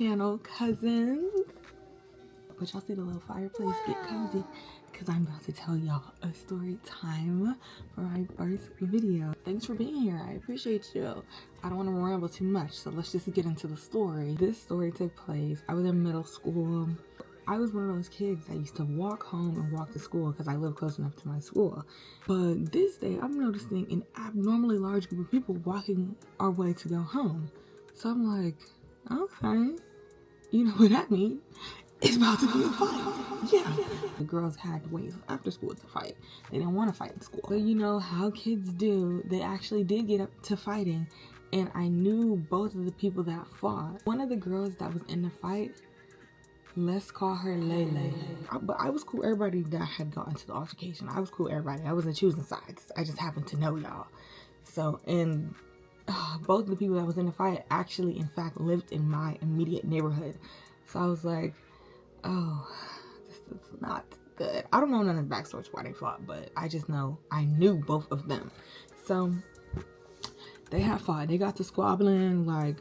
channel, Cousins. But y'all see the little fireplace, get cozy, because I'm about to tell y'all a story time for my first video. Thanks for being here, I appreciate you. I don't want to ramble too much, so let's just get into the story. This story took place, I was in middle school. I was one of those kids that used to walk home and walk to school because I live close enough to my school. But this day, I'm noticing an abnormally large group of people walking our way to go home. So I'm like, okay, you know what that means? It's about to be a fight. Yeah. The girls had to wait after school to fight. They didn't want to fight in school. But you know how kids do, they actually did get up to fighting. And I knew both of the people that fought. One of the girls that was in the fight, let's call her Lele. But I was cool everybody that had gotten to the altercation. I was cool everybody. I wasn't choosing sides. I just happened to know y'all. So, and both of the people that was in the fight actually, in fact, lived in my immediate neighborhood. So I was like, oh, this is not good. I don't know none of the backstory to why they fought, but I just know I knew both of them. So they had fought. They got to squabbling, like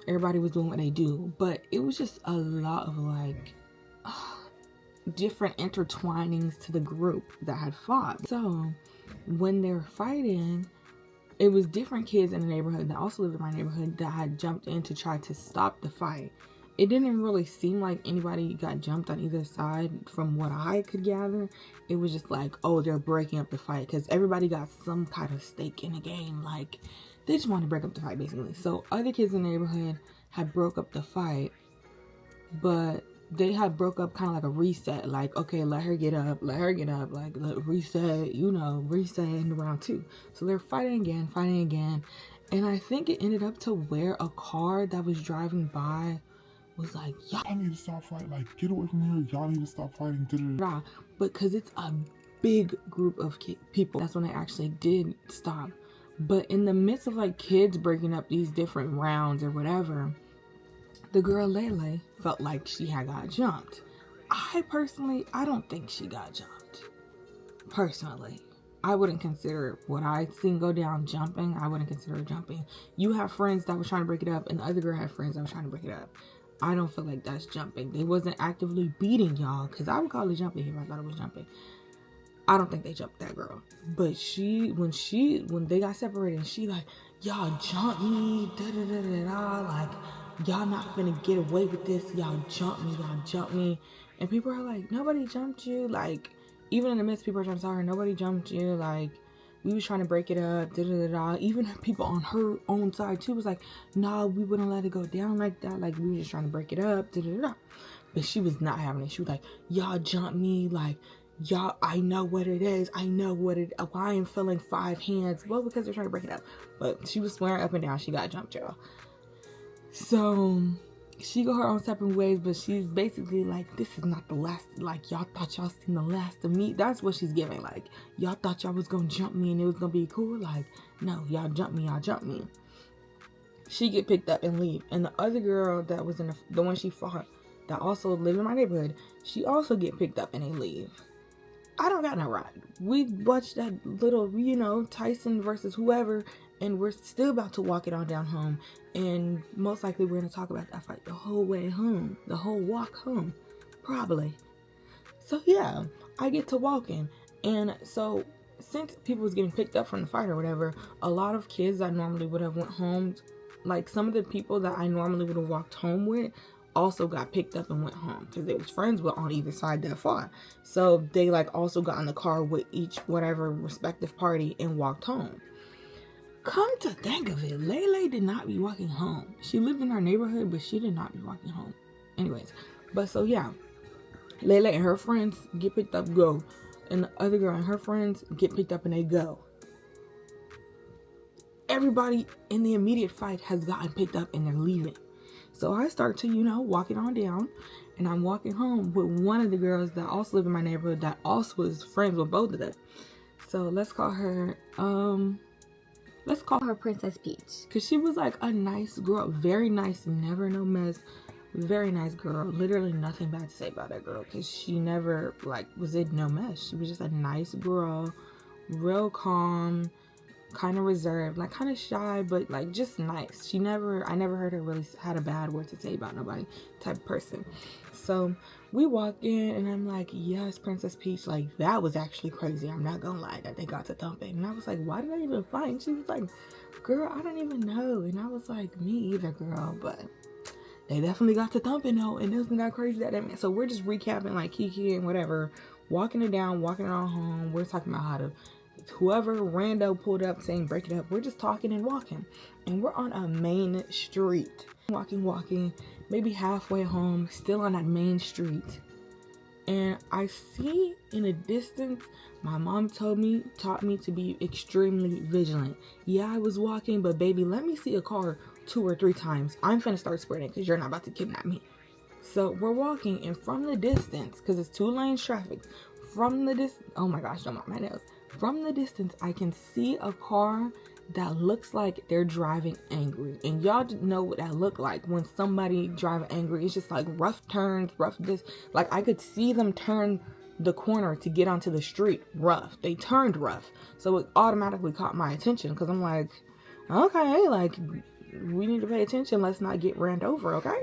everybody was doing what they do, but it was just a lot of like different intertwinings to the group that had fought. So when they were fighting, it was different kids in the neighborhood that also lived in my neighborhood that had jumped in to try to stop the fight. It didn't really seem like anybody got jumped on either side from what I could gather. It was just like, oh, they're breaking up the fight because everybody got some kind of stake in the game. Like, they just wanted to break up the fight, basically. So other kids in the neighborhood had broke up the fight, but they had broke up kind of like a reset. Like, okay, let her get up, like, reset, you know, reset in round two. So they're fighting again. And I think it ended up to where a car that was driving by was like, y'all need to stop fighting, like, get away from here, y'all need to stop fighting. But because it's a big group of people, that's when they actually did stop. But in the midst of like kids breaking up these different rounds or whatever, the girl Lele felt like she had got jumped. I don't think she got jumped. Personally, I wouldn't consider what I'd seen go down jumping. I wouldn't consider it jumping. You have friends that was trying to break it up, and the other girl had friends that was trying to break it up. I don't feel like that's jumping. They wasn't actively beating y'all, because I would call it jumping if I thought it was jumping. I don't think they jumped that girl. But when they got separated, she like, y'all jump me, like, y'all not finna get away with this, y'all jump me. And people are like, nobody jumped you. Like, even in the midst, people are trying to tell her, nobody jumped you, like, we was trying to break it up, Even people on her own side too was like, nah, we wouldn't let it go down like that. Like, we were just trying to break it up, But she was not having it. She was like, y'all jump me, like, y'all, I know what it is. I am feeling 5 hands. Well, because they're trying to break it up. But she was swearing up and down she got jumped, y'all. So she go her own separate ways, but she's basically like, this is not the last, like, y'all thought y'all seen the last of me. That's what she's giving. Like, y'all thought y'all was gonna jump me and it was gonna be cool. Like, no, y'all jump me. She get picked up and leave. And the other girl that was in the one she fought, that also lived in my neighborhood, she also get picked up and they leave. I don't got no ride. We watched that little, you know, Tyson versus whoever, and we're still about to walk it on down home. And most likely we're going to talk about that fight the whole way home. The whole walk home. Probably. So yeah, I get to walking. And so since people was getting picked up from the fight or whatever, a lot of kids that normally would have went home, like some of the people that I normally would have walked home with, also got picked up and went home because they was friends with on either side that fought. So they like also got in the car with each whatever respective party and walked home. Come to think of it, Lele did not be walking home. She lived in our neighborhood, but she did not be walking home. Anyways, but so yeah, Lele and her friends get picked up, go. And the other girl and her friends get picked up and they go. Everybody in the immediate fight has gotten picked up and they're leaving. So I start to, you know, walk it on down, and I'm walking home with one of the girls that also lived in my neighborhood that also was friends with both of them. So let's call her Princess Peach, because she was like a nice girl, very nice, never no mess, very nice girl. Literally nothing bad to say about that girl, because she never like was in no mess. She was just a nice girl, real calm, kind of reserved, like kind of shy, but like just nice. I never heard her really had a bad word to say about nobody type of person. So we walk in and I'm like, yes, Princess Peach, like that was actually crazy. I'm not gonna lie that they got to thumping. And I was like, why did they even fight? And she was like, girl, I don't even know. And I was like, me either, girl, but they definitely got to thumping though. And isn't that crazy that they, so we're just recapping like Kiki and whatever, walking it down, walking it on home. We're talking about how to, whoever rando pulled up saying break it up, we're just talking and walking. And we're on a main street. Walking, maybe halfway home, still on that main street. And I see in a distance, my mom taught me to be extremely vigilant. Yeah, I was walking, but baby, let me see a car 2 or 3 times. I'm finna start sprinting because you're not about to kidnap me. So we're walking, and from the distance, because it's 2 lanes traffic, from the distance, oh my gosh, don't mind my nails. From the distance, I can see a car that looks like they're driving angry. And y'all know what that look like when somebody driving angry. It's just like rough turns, rough this. Like I could see them turn the corner to get onto the street rough. They turned rough. So it automatically caught my attention because I'm like, okay, like we need to pay attention. Let's not get ran over, okay?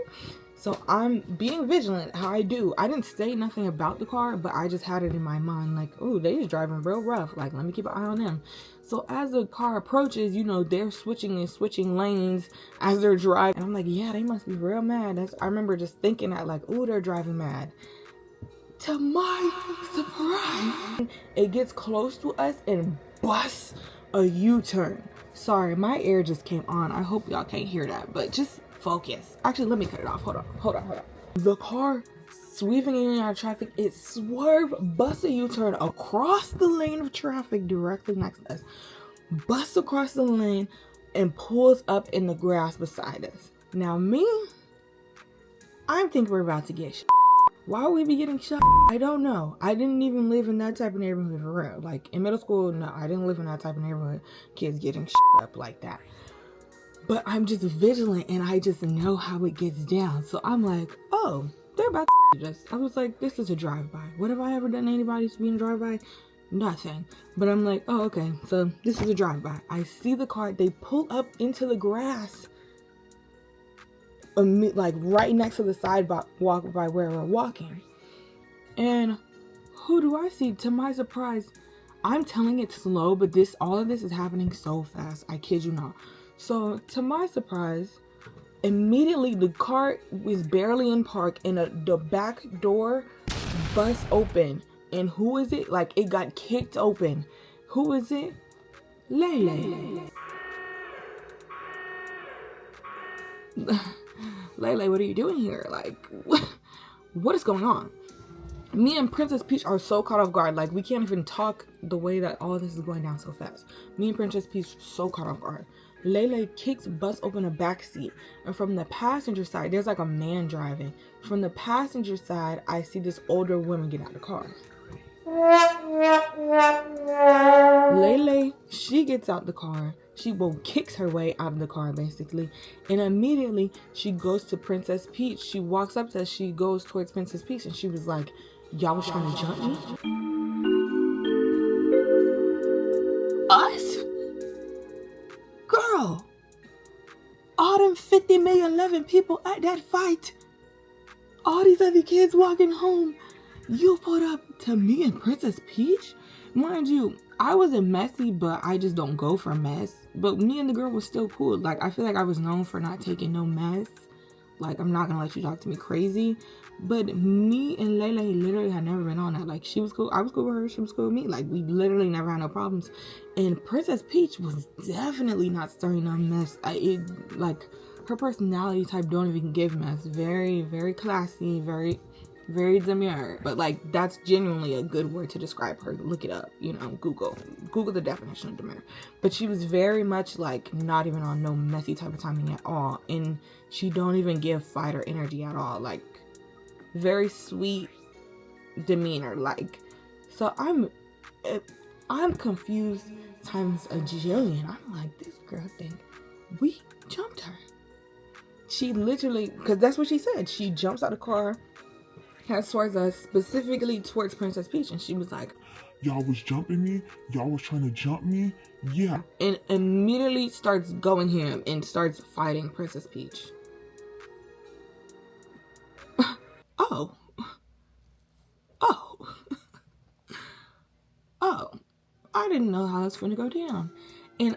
So I'm being vigilant, how I do. I didn't say nothing about the car, but I just had it in my mind like, oh, they just driving real rough. Like, let me keep an eye on them. So as the car approaches, you know, they're switching lanes as they're driving. And I'm like, yeah, they must be real mad. I remember just thinking that like, oh, they're driving mad. To my surprise, it gets close to us and busts a U-turn. Sorry, my air just came on. I hope y'all can't hear that, but just focus. Actually, let me cut it off. Hold on. The car sweeping in and out of traffic, it swerved, busts a U-turn across the lane of traffic directly next to us, busts across the lane and pulls up in the grass beside us. Now me, I think we're about to get shot. Why would we be getting shot? I don't know. I didn't even live in that type of neighborhood for real. Like in middle school, no, I didn't live in that type of neighborhood. Kids getting shot up like that. But I'm just vigilant and I just know how it gets down. So I'm like, oh, they're about to shoot us. I was like, this is a drive-by. What have I ever done to anybody to be in a drive-by? Nothing. But I'm like, oh, okay. So this is a drive-by. I see the car. They pull up into the grass. Like right next to the sidewalk by where we're walking. And who do I see? To my surprise, I'm telling it slow, but all of this is happening so fast. I kid you not. So to my surprise, immediately the car was barely in park and the back door busts open. And who is it? Like it got kicked open. Who is it? Lele. Lele, what are you doing here? Like, what is going on? Me and Princess Peach are so caught off guard. Like, we can't even talk the way that all this is going down so fast. Me and Princess Peach so caught off guard. Lele busts open a back seat. And from the passenger side, there's like a man driving. From the passenger side, I see this older woman get out of the car. Lele, she gets out the car. She kicks her way out of the car, basically. And immediately, she goes to Princess Peach. She walks up to us. She goes towards Princess Peach. And she was like, y'all was trying to jump me? Us? Girl. All them 50 million 11 people at that fight. All these other kids walking home. You pulled up to me and Princess Peach? Mind you, I wasn't messy, but I just don't go for mess. But me and the girl was still cool. Like, I feel like I was known for not taking no mess. Like, I'm not gonna let you talk to me crazy. But me and Lele literally had never been on that. Like, she was cool. I was cool with her. She was cool with me. Like, we literally never had no problems. And Princess Peach was definitely not starting no mess. Like, her personality type don't even give mess. Very, very classy. Very demure. But like, that's genuinely a good word to describe her. Look it up, you know, Google the definition of demure. But she was very much like not even on no messy type of timing at all, and she don't even give fighter energy at all. Like, very sweet demeanor. Like, so I'm confused times a jillion. I'm like, this girl think we jumped her. She literally, because that's what she said, she jumps out of the car towards us, specifically towards Princess Peach, and she was like, y'all was jumping me? Y'all was trying to jump me? Yeah. And immediately starts going ham and starts fighting Princess Peach. Oh. I didn't know how it's gonna go down. And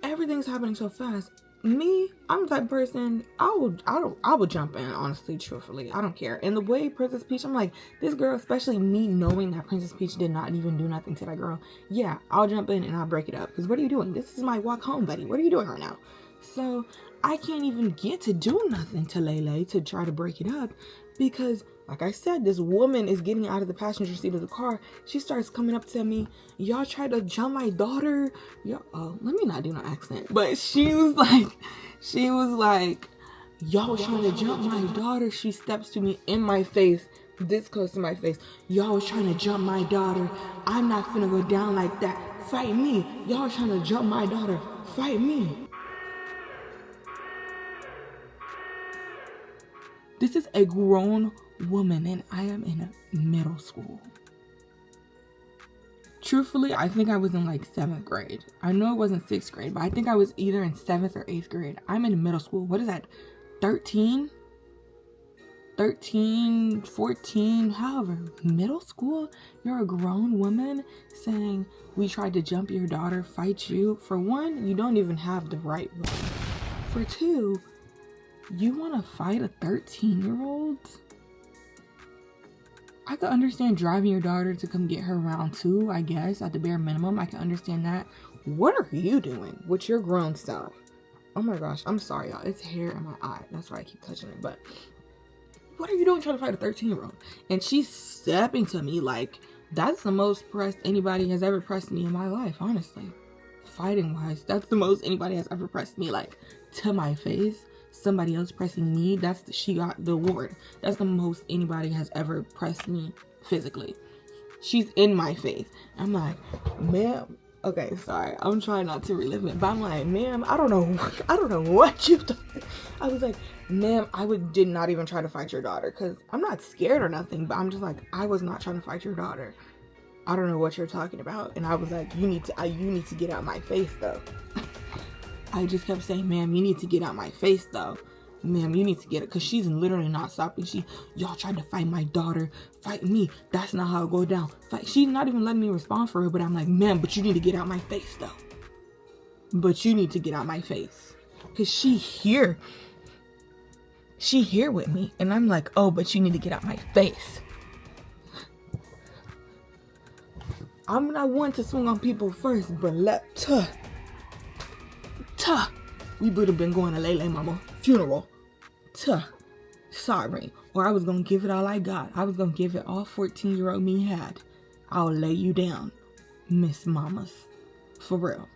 everything's happening so fast. Me, I'm the type of person, I would jump in, honestly, truthfully. I don't care. And the way Princess Peach, I'm like, this girl, especially me knowing that Princess Peach did not even do nothing to that girl. Yeah, I'll jump in and I'll break it up. Because what are you doing? This is my walk home, buddy. What are you doing right now? So I can't even get to do nothing to Lele to try to break it up. Because, like I said, this woman is getting out of the passenger seat of the car. She starts coming up to me. Y'all tried to jump my daughter. Let me not do no accent. But she was like, y'all was trying to jump my daughter. She steps to me in my face, this close to my face. Y'all was trying to jump my daughter. I'm not finna go down like that. Fight me. Y'all was trying to jump my daughter. Fight me. This is a grown woman and I am in middle school. Truthfully, I think I was in like 7th grade. I know it wasn't 6th grade, but I think I was either in 7th or 8th grade. I'm in middle school. What is that? 13, 14, however, middle school? You're a grown woman saying, we tried to jump your daughter, fight you. For one, you don't even have the right way. For two, you want to fight a 13-year-old? I could understand driving your daughter to come get her round 2, I guess, at the bare minimum. I can understand that. What are you doing with your grown self? Oh my gosh, I'm sorry, y'all. It's hair in my eye. That's why I keep touching it. But what are you doing trying to fight a 13-year-old? And she's stepping to me like, that's the most pressed anybody has ever pressed me in my life, honestly. Fighting-wise, that's the most anybody has ever pressed me, like, to my face. Somebody else pressing me, she got the award. That's the most anybody has ever pressed me physically. She's in my face. I'm like, ma'am. Okay, sorry. I'm trying not to relive it, but I'm like, ma'am, I don't know what you thought. I was like, ma'am, did not even try to fight your daughter, because I'm not scared or nothing, but I'm just like, I was not trying to fight your daughter. I don't know what you're talking about. And I was like, you need to get out my face though. I just kept saying, ma'am, you need to get out my face though. Ma'am, you need to get it, because she's literally not stopping. Y'all tried to fight my daughter. Fight me. That's not how it go down. She's not even letting me respond for her, but I'm like, ma'am, but you need to get out my face though. But you need to get out my face. Because she here with me. And I'm like, oh, but you need to get out my face. I'm not one to swing on people first, but we would have been going to Lele Mama funeral. Sorry. Or I was going to give it all I got. I was going to give it all 14-year-old me had. I'll lay you down, Miss Mamas. For real.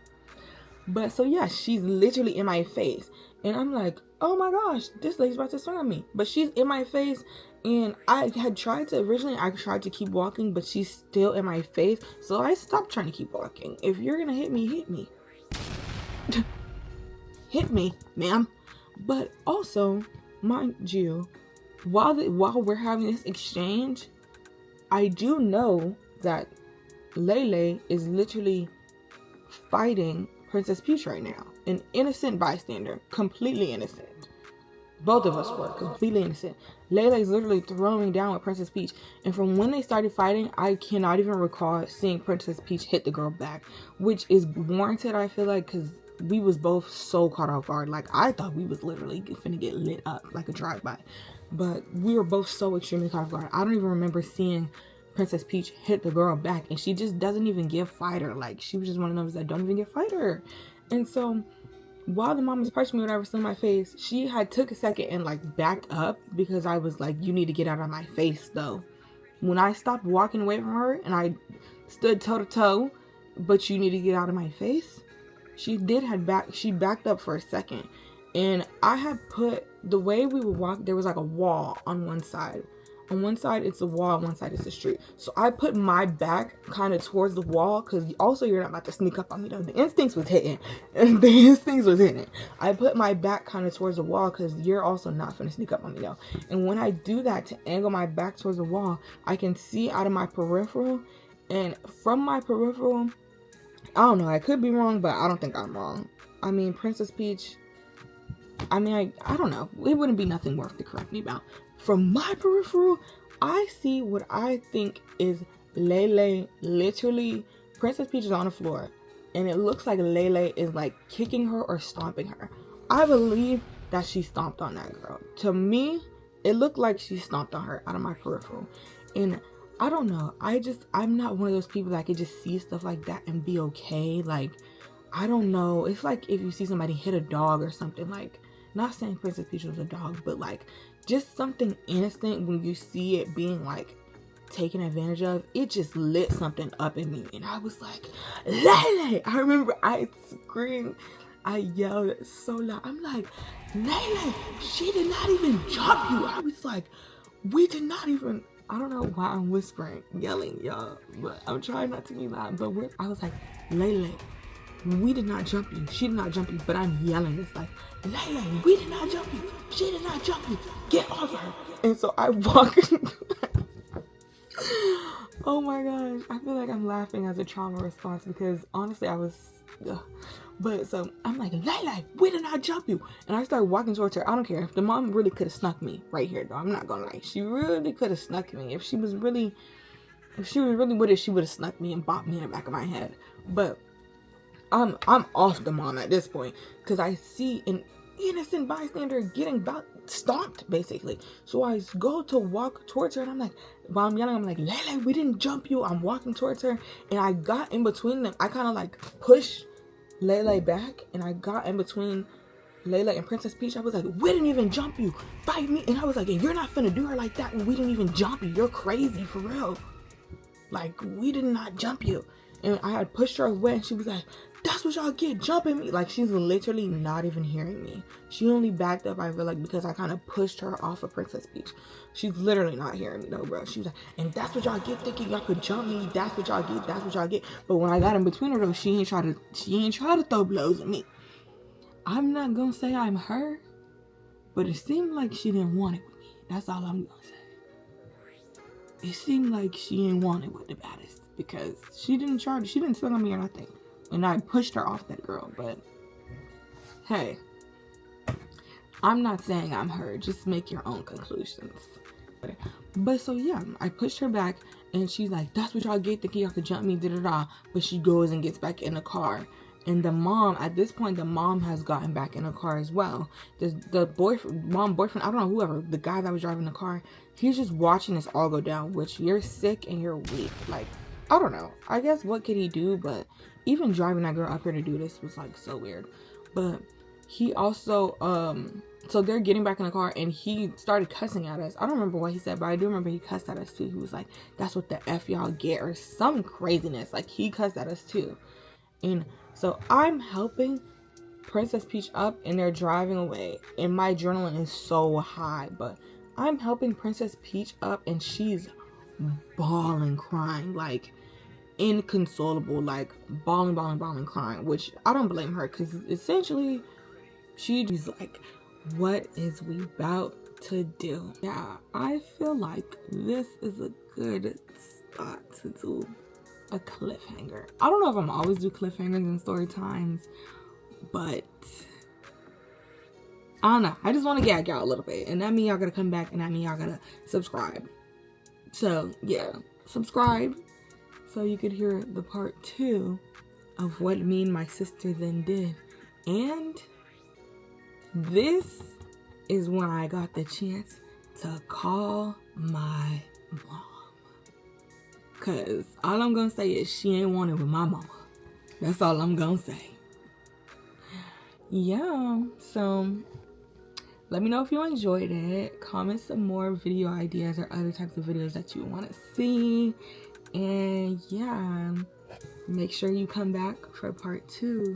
But so yeah, she's literally in my face. And I'm like, oh my gosh, this lady's about to swing on me. But she's in my face. And I tried to keep walking, but she's still in my face. So I stopped trying to keep walking. If you're going to hit me, hit me. Hit me, ma'am. But also, mind you, while we're having this exchange, I do know that Lele is literally fighting Princess Peach right now. An innocent bystander. Completely innocent. Both of us were completely innocent. Lele's literally throwing down with Princess Peach. And from when they started fighting, I cannot even recall seeing Princess Peach hit the girl back. Which is warranted, I feel like, because we was both so caught off guard. Like, I thought we was literally finna get lit up like a drive-by. But we were both so extremely caught off guard. I don't even remember seeing Princess Peach hit the girl back. And she just doesn't even give fighter. Like, she was just one of those that don't even give fighter. And so, while the mom was punching me, whatever, still in my face, she had took a second and, like, backed up. Because I was like, you need to get out of my face, though. When I stopped walking away from her and I stood toe-to-toe, but you need to get out of my face, she backed up for a second. And I had put, the way we would walk, there was like a wall on one side On one side it's the wall, on one side it's the street. So I put my back kind of towards the wall, because also you're not about to sneak up on me though. The instincts was hitting. I put my back kind of towards the wall because you're also not gonna sneak up on me though. And when I do that to angle my back towards the wall, I can see out of my peripheral, and from my peripheral, I don't know, I could be wrong, but I don't think I'm wrong. I mean, Princess Peach, I mean, I don't know. It wouldn't be nothing worth to correct me about. From my peripheral, I see what I think is Lele. Literally, Princess Peach is on the floor, and it looks like Lele is like kicking her or stomping her. I believe that she stomped on that girl. To me, it looked like she stomped on her out of my peripheral. And I don't know. I'm not one of those people that could just see stuff like that and be okay. Like, I don't know. It's like if you see somebody hit a dog or something. Like, not saying Princess Peach was a dog, but like just something innocent, when you see it being like taken advantage of, it just lit something up in me. And I was like, Lele! I remember I screamed, I yelled so loud. I'm like, Lele, she did not even jump you. I was like, we did not even, I don't know why I'm whispering, yelling, y'all, but I'm trying not to be loud. But I was like, Lele, we did not jump you. She did not jump you. But I'm yelling. It's like, Lele, we did not jump you. She did not jump you. Get off her. And so I walk. Oh my gosh. I feel like I'm laughing as a trauma response, because honestly I was... But so I'm like, Lele, we did not jump you. And I started walking towards her. I don't care. If the mom really could have snuck me right here, though. I'm not gonna lie. She really could have snuck me. If she was really with it, she would have snuck me and bopped me in the back of my head. But I'm off the mom at this point, because I see an innocent bystander getting stomped, basically. So I go to walk towards her, and I'm like, while I'm yelling, I'm like, Lele, we didn't jump you. I'm walking towards her, and I got in between them. I kind of like pushed Lele back, and I got in between Lele and Princess Peach. I was like, we didn't even jump you. Fight me. And I was like, and you're not finna do her like that when we didn't even jump you. You're crazy, for real. Like, we did not jump you. And I had pushed her away, and she was like, that's what y'all get, jumping me. Like, she's literally not even hearing me. She only backed up, I feel like, because I kind of pushed her off of Princess Peach. She's literally not hearing me though, bro. She was like, and that's what y'all get, thinking y'all could jump me. That's what y'all get. That's what y'all get. But when I got in between her though, she ain't try to throw blows at me. I'm not gonna say I'm her, but it seemed like she didn't want it with me. That's all I'm gonna say. It seemed like she ain't want it with the baddest, because she didn't swing on me or nothing. And I pushed her off that girl, but hey, I'm not saying I'm her. Just make your own conclusions. But so yeah, I pushed her back, and she's like, that's what y'all get, thinking y'all could jump me, da-da-da. But she goes and gets back in the car. And the mom, at this point, the mom has gotten back in the car as well. The boyfriend, I don't know, whoever, the guy that was driving the car, he's just watching this all go down, which you're sick and you're weak. Like, I don't know. I guess what could he do? But even driving that girl up here to do this was like so weird. But he also, so they're getting back in the car, and he started cussing at us. I don't remember what he said, but I do remember he cussed at us too. He was like, that's what the F y'all get, or some craziness. Like, he cussed at us too. And so I'm helping Princess Peach up, and they're driving away, and my adrenaline is so high, but I'm helping Princess Peach up, and she's bawling, crying, like inconsolable, like bawling, crying, which I don't blame her, because essentially she's like, what is we about to do? Yeah, I feel like this is a good spot to do a cliffhanger. I don't know if I'm always do cliffhangers in story times, but I don't know. I just want to gag y'all a little bit, and that means y'all gotta come back, and that means y'all gotta subscribe. So yeah, subscribe so you could hear the part 2 of what me and my sister then did. And this is when I got the chance to call my mom. Cause all I'm gonna say is she ain't want it with my mama. That's all I'm gonna say. Yeah, so let me know if you enjoyed it. Comment some more video ideas or other types of videos that you want to see. And yeah, make sure you come back for part 2.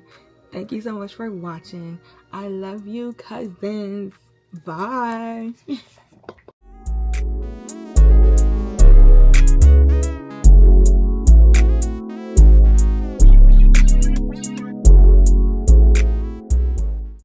Thank you so much for watching. I love you, cousins. Bye.